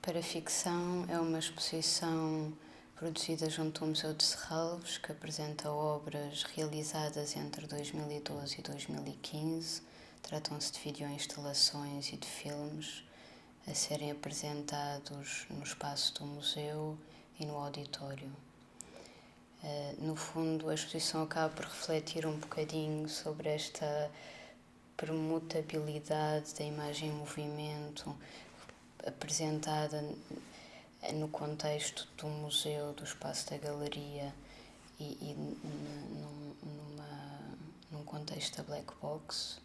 Paraficção é uma exposição produzida junto ao Museu de Serralves, que apresenta obras realizadas entre 2012 e 2015. Tratam-se de videoinstalações e de filmes a serem apresentados no espaço do museu e no auditório. No fundo, a exposição acaba por refletir um bocadinho sobre esta permutabilidade da imagem em movimento apresentada no contexto do museu, do espaço da galeria e num contexto da black box,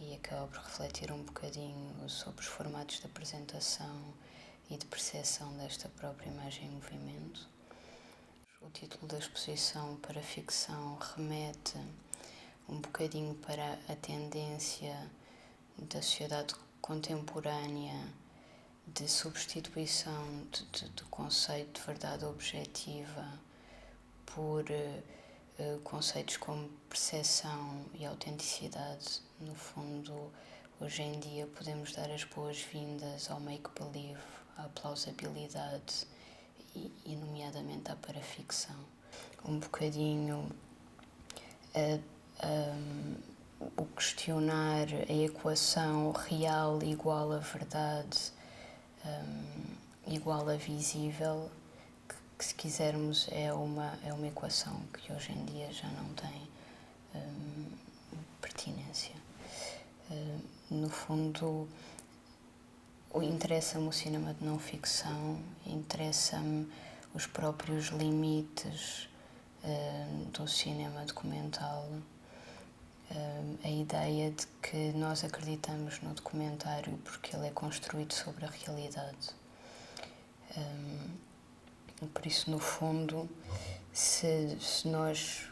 e acaba por refletir um bocadinho sobre os formatos de apresentação e de percepção desta própria imagem em movimento. O título da exposição, Paraficção, remete um bocadinho para a tendência da sociedade contemporânea de substituição do conceito de verdade objetiva por conceitos como percepção e autenticidade. No fundo, hoje em dia podemos dar as boas-vindas ao make-believe, à plausibilidade e nomeadamente à paraficção. Um bocadinho o questionar a equação real igual a verdade igual a visível, que se quisermos é uma equação que hoje em dia já não tem pertinência. No fundo, interessa-me o cinema de não ficção, interessa-me os próprios limites do cinema documental, a ideia de que nós acreditamos no documentário porque ele é construído sobre a realidade. Por isso, no fundo, se nós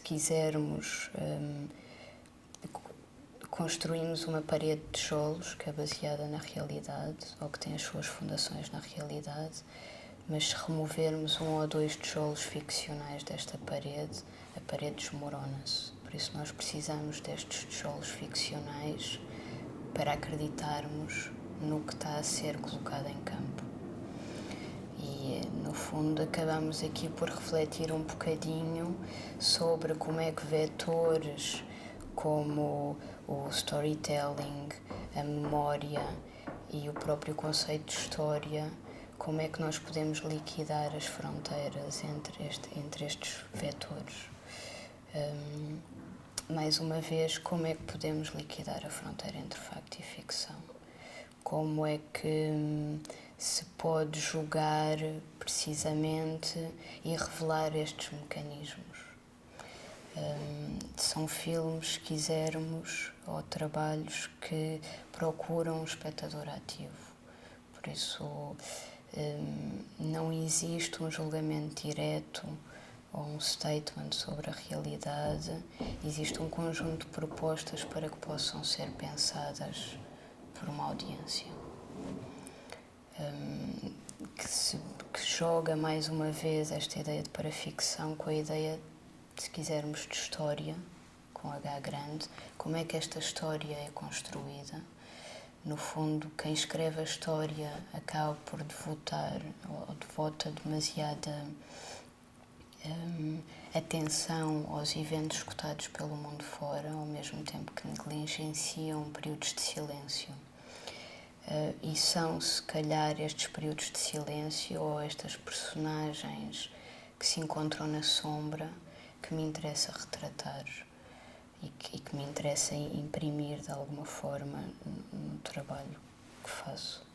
quisermos construímos uma parede de tijolos que é baseada na realidade ou que tem as suas fundações na realidade, mas se removermos um ou dois tijolos ficcionais desta parede, a parede desmorona-se. Por isso nós precisamos destes tijolos ficcionais para acreditarmos no que está a ser colocado em campo. E, no fundo, acabamos aqui por refletir um bocadinho sobre como é que vetores como o storytelling, a memória e o próprio conceito de história, como é que nós podemos liquidar as fronteiras entre estes vetores. Mais uma vez, como é que podemos liquidar a fronteira entre facto e ficção? Como é que se pode julgar precisamente e revelar estes mecanismos? São filmes, se quisermos, ou trabalhos que procuram um espectador ativo. Por isso, não existe um julgamento direto ou um statement sobre a realidade. Existe um conjunto de propostas para que possam ser pensadas por uma audiência. Que joga mais uma vez esta ideia de paraficção com a ideia, se quisermos, de história, com H grande. Como é que esta história é construída? No fundo, quem escreve a história acaba por devotar ou devota demasiada atenção aos eventos escutados pelo mundo fora, ao mesmo tempo que negligenciam períodos de silêncio. E são, se calhar, estes períodos de silêncio ou estas personagens que se encontram na sombra que me interessa retratar e que me interessa imprimir de alguma forma no trabalho que faço.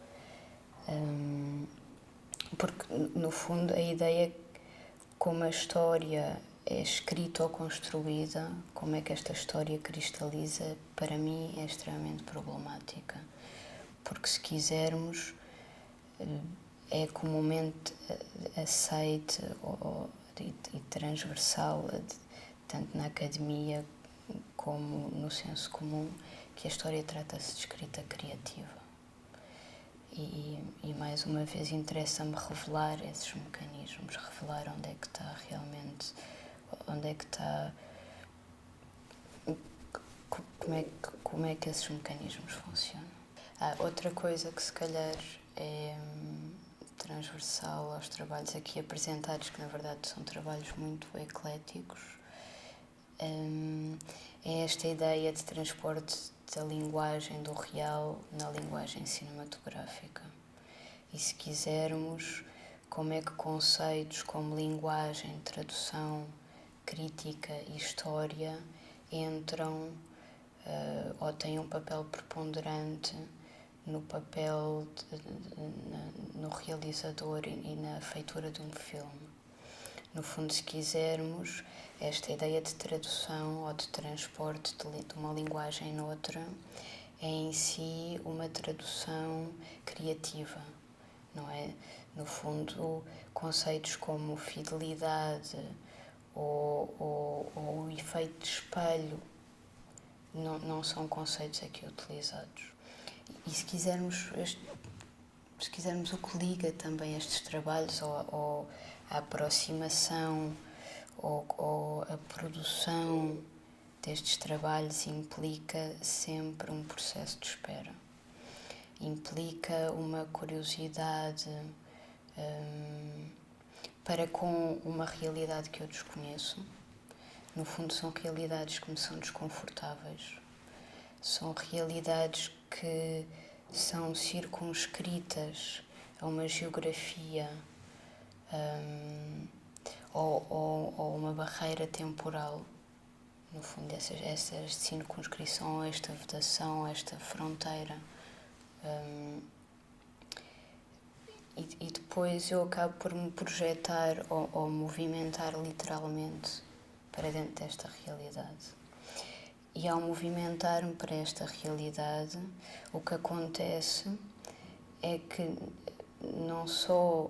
Porque, no fundo, a ideia como a história é escrita ou construída, como é que esta história cristaliza, para mim é extremamente problemática. Porque, se quisermos, é comumente aceite e transversal, tanto na academia como no senso comum, que a história trata-se de escrita criativa. E mais uma vez interessa-me revelar esses mecanismos, revelar onde é que está realmente, onde é que está, como é que esses mecanismos funcionam. Outra coisa que se calhar é transversal aos trabalhos aqui apresentados, que na verdade são trabalhos muito ecléticos. É esta ideia de transporte da linguagem do real na linguagem cinematográfica. E se quisermos, como é que conceitos como linguagem, tradução, crítica e história entram ou têm um papel preponderante no papel no realizador e na feitura de um filme. No fundo, se quisermos, esta ideia de tradução ou de transporte de uma linguagem noutra é em si uma tradução criativa, não é? No fundo, conceitos como fidelidade ou o efeito de espelho não são conceitos aqui utilizados. E se quisermos o que liga também estes trabalhos ou a aproximação ou a produção destes trabalhos implica sempre um processo de espera. Implica uma curiosidade para com uma realidade que eu desconheço. No fundo, são realidades que me são desconfortáveis. São realidades que são circunscritas a uma geografia ou uma barreira temporal. No fundo, essa circunscrição, esta vedação, esta fronteira. E depois eu acabo por me projetar ou movimentar literalmente para dentro desta realidade. E ao movimentar-me para esta realidade, o que acontece é que não só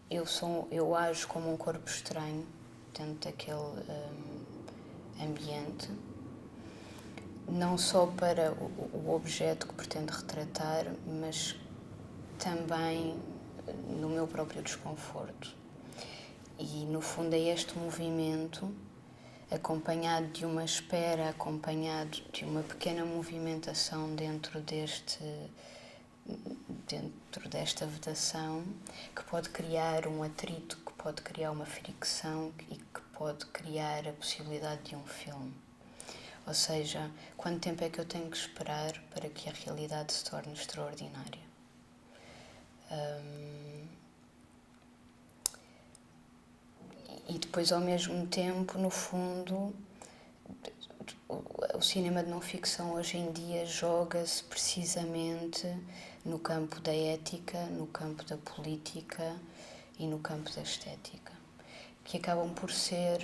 eu ajo como um corpo estranho dentro daquele ambiente, não só para o objeto que pretendo retratar, mas também no meu próprio desconforto. E no fundo é este movimento, acompanhado de uma espera, acompanhado de uma pequena movimentação dentro desta vedação, que pode criar um atrito, que pode criar uma fricção e que pode criar a possibilidade de um filme. Ou seja, quanto tempo é que eu tenho que esperar para que a realidade se torne extraordinária? E depois, ao mesmo tempo, no fundo, o cinema de não-ficção hoje em dia joga-se precisamente no campo da ética, no campo da política e no campo da estética, que acabam por ser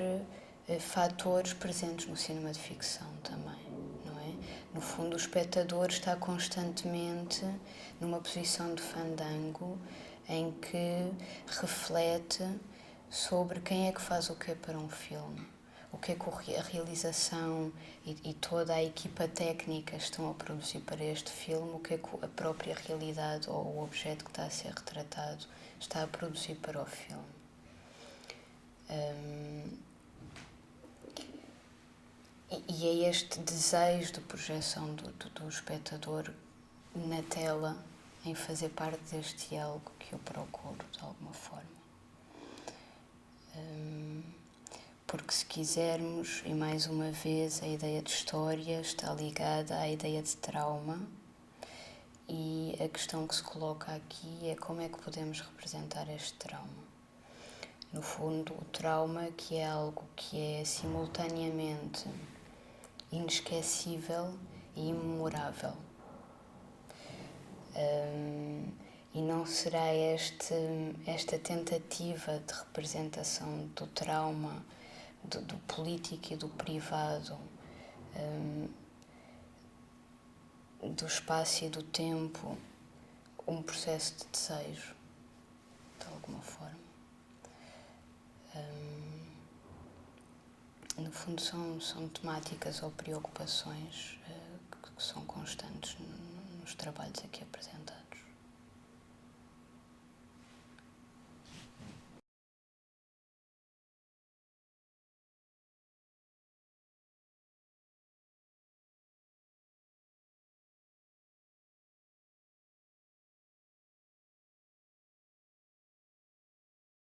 fatores presentes no cinema de ficção também, não é? No fundo, o espectador está constantemente numa posição de fandango em que reflete sobre quem é que faz o que para um filme, o que é que a realização e toda a equipa técnica estão a produzir para este filme, o que é que a própria realidade ou o objeto que está a ser retratado está a produzir para o filme. E é este desejo de projeção do espectador na tela em fazer parte deste diálogo que eu procuro, de alguma forma. Porque se quisermos, e mais uma vez, a ideia de história está ligada à ideia de trauma, e a questão que se coloca aqui é como é que podemos representar este trauma. No fundo, o trauma, que é algo que é simultaneamente inesquecível e imemorável. E não será esta tentativa de representação do trauma, do político e do privado, do espaço e do tempo, um processo de desejo, de alguma forma. No fundo, são temáticas ou preocupações que são constantes nos trabalhos aqui apresentados.